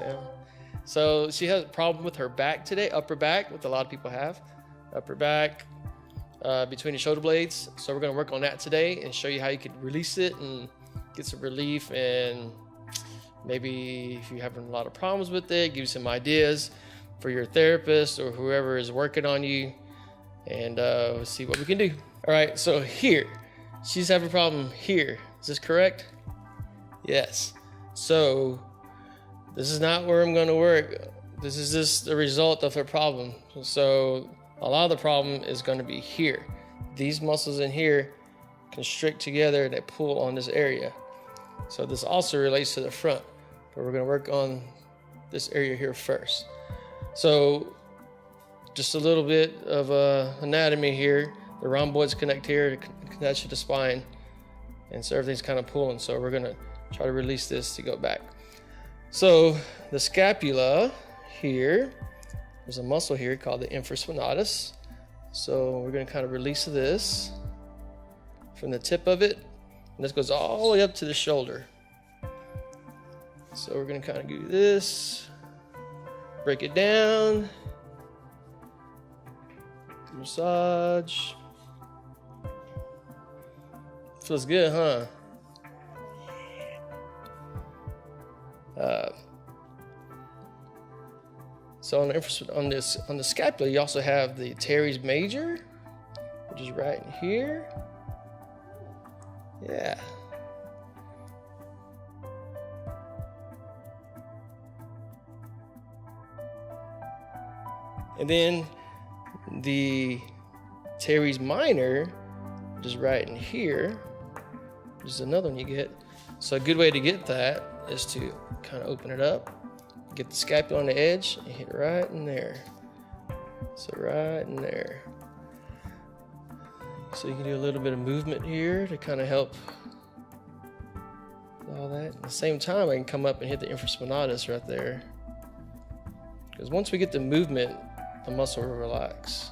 Down. So she has a problem with her back today, upper back, what a lot of people have, upper back between the shoulder blades. So we're going to work on that today and show you how you can release it and get some relief. And maybe if you're having a lot of problems with it, give you some ideas for your therapist or whoever is working on you, and we'll see what we can do. All right, so here, she's having a problem here. Is this correct? Yes. So this is not where I'm going to work. This is just the result of her problem. So a lot of the problem is going to be here. These muscles in here constrict together and they pull on this area. So this also relates to the front, but we're going to work on this area here first. So just a little bit of anatomy here. The rhomboids connect here to connect to the spine, and so everything's kind of pulling. So we're going to try to release this to go back. So the scapula here, there's a muscle here called the infraspinatus. So we're going to kind of release this from the tip of it, and this goes all the way up to the shoulder. So we're going to kind of do this, break it down, massage. Feels good, huh? So on the scapula, you also have the teres major, which is right in here. Yeah. And then the teres minor, which is right in here, which is another one you get. So a good way to get that is to kind of open it up, get the scapula on the edge, and hit right in there. So right in there. So you can do a little bit of movement here to kind of help all that. At the same time, I can come up and hit the infraspinatus right there. Because once we get the movement, the muscle will relax.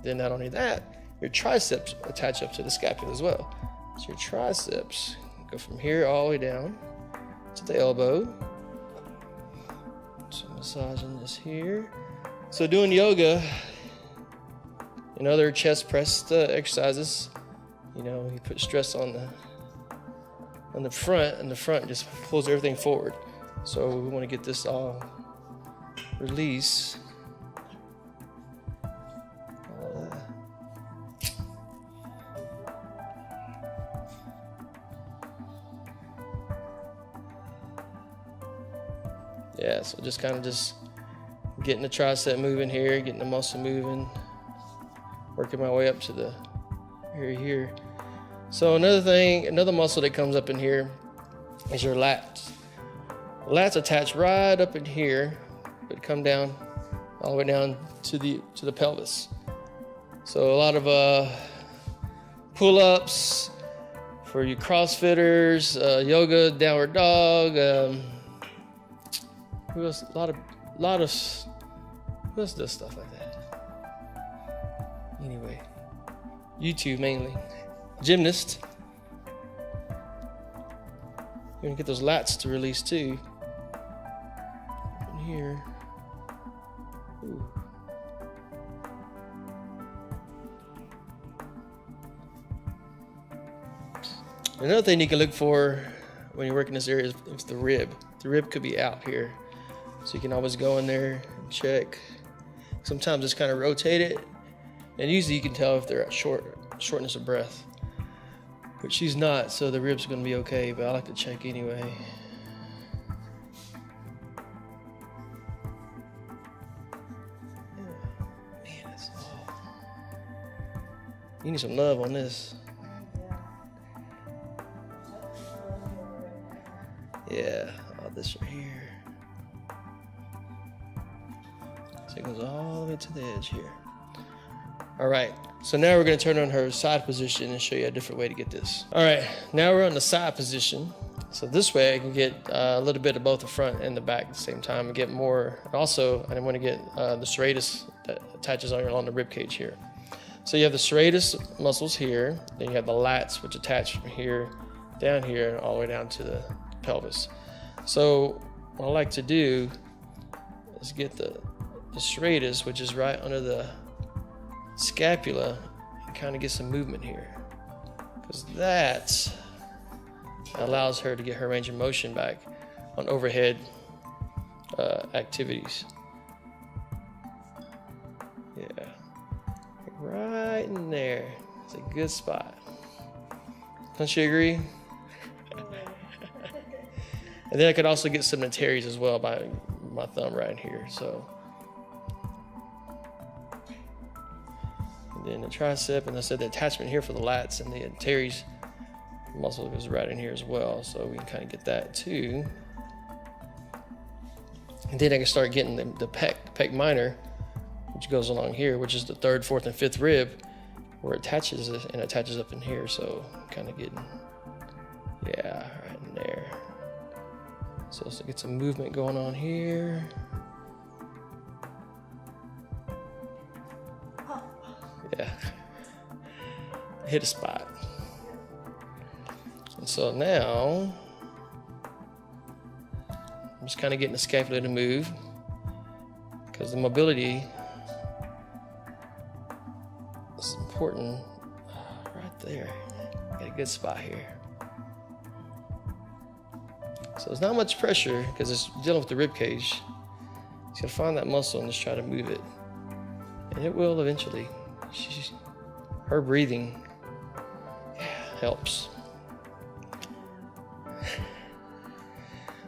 Then not only that, your triceps attach up to the scapula as well. So your triceps go from here all the way down to the elbow. So massaging this here. So doing yoga and other chest press exercises, you put stress on the front, and the front just pulls everything forward. So we want to get this all released. Yeah, so just kind of getting the tricep moving here, getting the muscle moving, working my way up to the area here. So another muscle that comes up in here is your lats. Lats attach right up in here, but come down all the way down to the pelvis. So a lot of pull-ups for you CrossFitters, yoga, downward dog. Who else? A lot of who else does stuff like that? Anyway, YouTube mainly. Gymnast. You're gonna get those lats to release too. In here. Ooh. Another thing you can look for when you're working this area is the rib. The rib could be out here. So you can always go in there and check. Sometimes just kind of rotate it. And usually you can tell if they're at shortness of breath. But she's not, so the rib's going to be okay, but I like to check anyway. Man, that's all. You need some love on this. Yeah, all this right here. So it goes all the way to the edge here. All right, so now we're going to turn on her side position and show you a different way to get this. All right, now we're on the side position. So this way I can get a little bit of both the front and the back at the same time and get more. Also, I want to get the serratus that attaches along the rib cage here. So you have the serratus muscles here, then you have the lats, which attach from here, down here, and all the way down to the pelvis. So what I like to do is get the serratus, which is right under the scapula, and kind of get some movement here, because that allows her to get her range of motion back on overhead activities. Yeah, right in there. It's a good spot. Don't you agree? And then I could also get some anteriors as well by my thumb right here. So, and then the tricep, and I said the attachment here for the lats, and the anteriors muscle goes right in here as well. So we can kind of get that too. And then I can start getting the pec minor, which goes along here, which is the third, fourth, and fifth rib, where it attaches and attaches up in here. So kind of getting, yeah, right in there. So get some movement going on here. Yeah. Hit a spot. And so now, I'm just kind of getting the scapula to move, because the mobility is important. Right there. Got a good spot here. So there's not much pressure because it's dealing with the rib cage. Just gotta find that muscle and just try to move it, and it will eventually. Her breathing helps.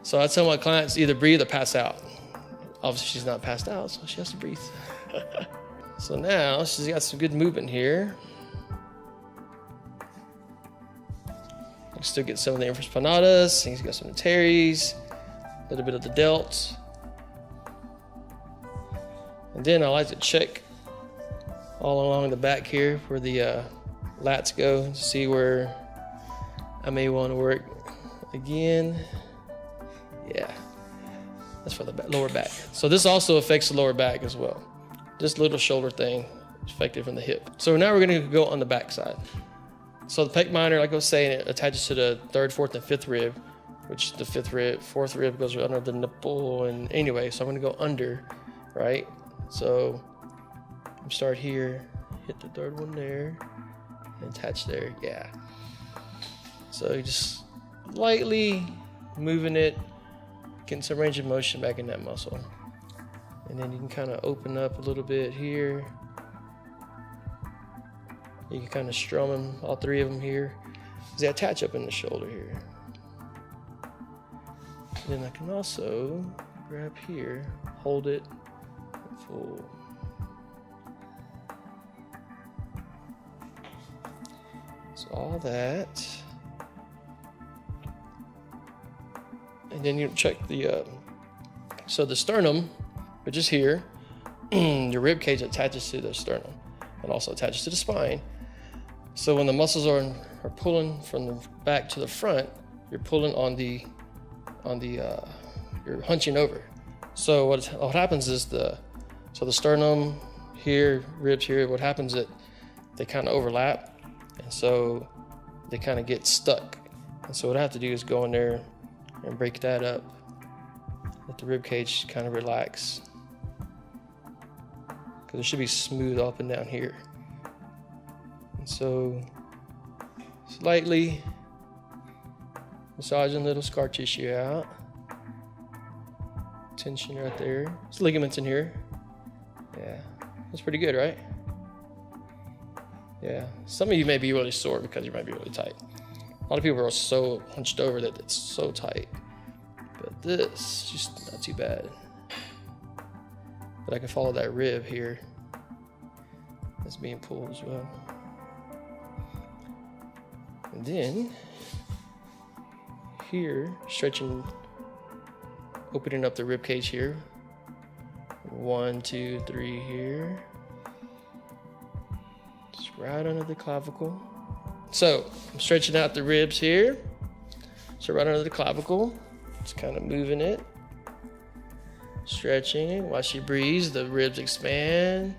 So I tell my clients either breathe or pass out. Obviously she's not passed out, so she has to breathe. So now she's got some good movement here. Still get some of the infraspinatus. He's got some anteriors, a little bit of the delts. And then I like to check all along the back here where the lats go to see where I may want to work again. Yeah, that's for the lower back. So this also affects the lower back as well. This little shoulder thing is affected from the hip. So now we're going to go on the back side. So the pec minor, like I was saying, it attaches to the third, fourth, and fifth rib, which the fourth rib goes under the nipple. And anyway, so I'm going to go under, right? So start here, hit the third one there, and attach there. Yeah. So you just lightly moving it, getting some range of motion back in that muscle. And then you can kind of open up a little bit here. You can kind of strum them, all three of them here, because they attach up in the shoulder here. And then I can also grab here, hold it, and pull. So all that. And then you check the, so the sternum, which is here, your rib cage attaches to the sternum and also attaches to the spine. So when the muscles are pulling from the back to the front, you're pulling on the you're hunching over. So what happens is the sternum here, ribs here, what happens is that they kind of overlap, and so they kind of get stuck. And so what I have to do is go in there and break that up, let the rib cage kind of relax, because it should be smooth up and down here. And so slightly massaging little scar tissue out, tension right there. There's ligaments in here. Yeah, that's pretty good, right? Yeah, some of you may be really sore because you might be really tight. A lot of people are so hunched over that it's so tight, but this just not too bad. But I can follow that rib here that's being pulled as well. And then here, stretching, opening up the rib cage here. 1, 2, 3 here. Just right under the clavicle. So I'm stretching out the ribs here. So right under the clavicle, just kind of moving it, stretching it. While she breathes, the ribs expand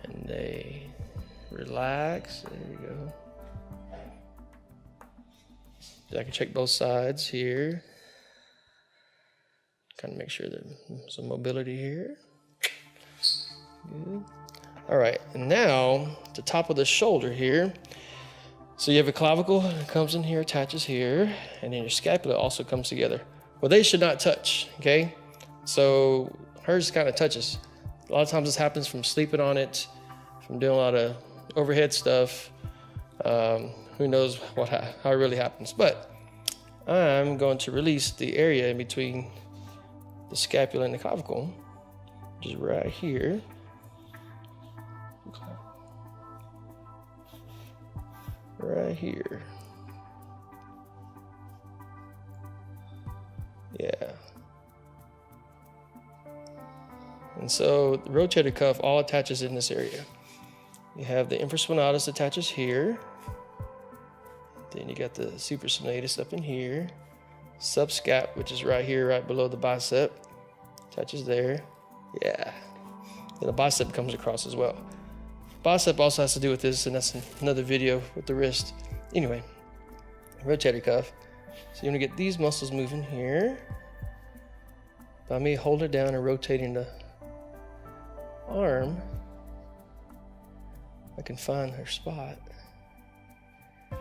and they Relax. There you go. I can check both sides here. Kind of make sure there's some mobility here. Good. All right, and now the top of the shoulder here. So you have a clavicle that comes in here, attaches here, and then your scapula also comes together. Well, they should not touch, okay? So hers kind of touches. A lot of times this happens from sleeping on it, from doing a lot of overhead stuff. Who knows how it really happens. But I'm going to release the area in between the scapula and the clavicle, which is right here. Right here. Yeah. And so the rotator cuff all attaches in this area. You have the infraspinatus attaches here. Then you got the supraspinatus up in here. Subscap, which is right here, right below the bicep, attaches there. Yeah. Then the bicep comes across as well. Bicep also has to do with this, and that's another video with the wrist. Anyway, rotator cuff. So you want to get these muscles moving here by me holding it down and rotating the arm. I can find her spot. Yeah.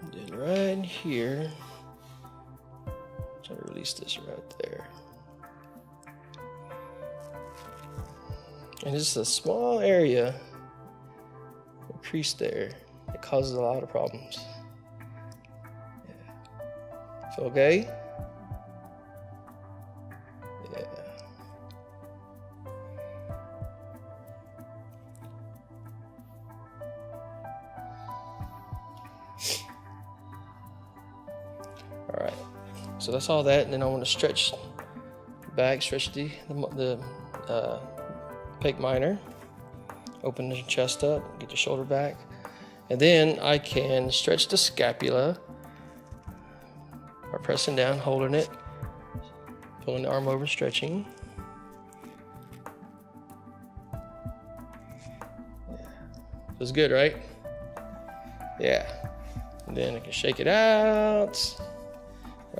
And then right here. Try to release this right there. And it's a small area, a crease there, it causes a lot of problems. Yeah. Feel okay? Yeah. All right. So that's all that, and then I want to stretch back, stretch the pec minor, open the chest up, get the shoulder back, and then I can stretch the scapula by pressing down, holding it, pulling the arm over, stretching. Yeah. Feels good, right? Yeah. And then I can shake it out.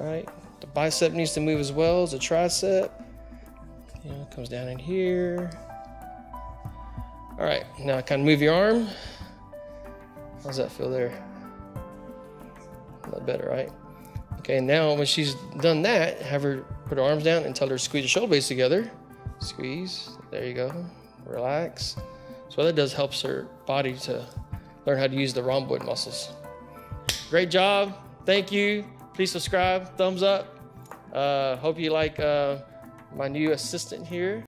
Right, the bicep needs to move as well as the tricep. You know, it comes down in here. All right, now kind of move your arm. How's that feel there? A lot better, right? Okay, now when she's done that, have her put her arms down and tell her to squeeze her shoulder blades together. Squeeze, there you go, relax. So what that does helps her body to learn how to use the rhomboid muscles. Great job, thank you. Please subscribe, thumbs up. Hope you like my new assistant here.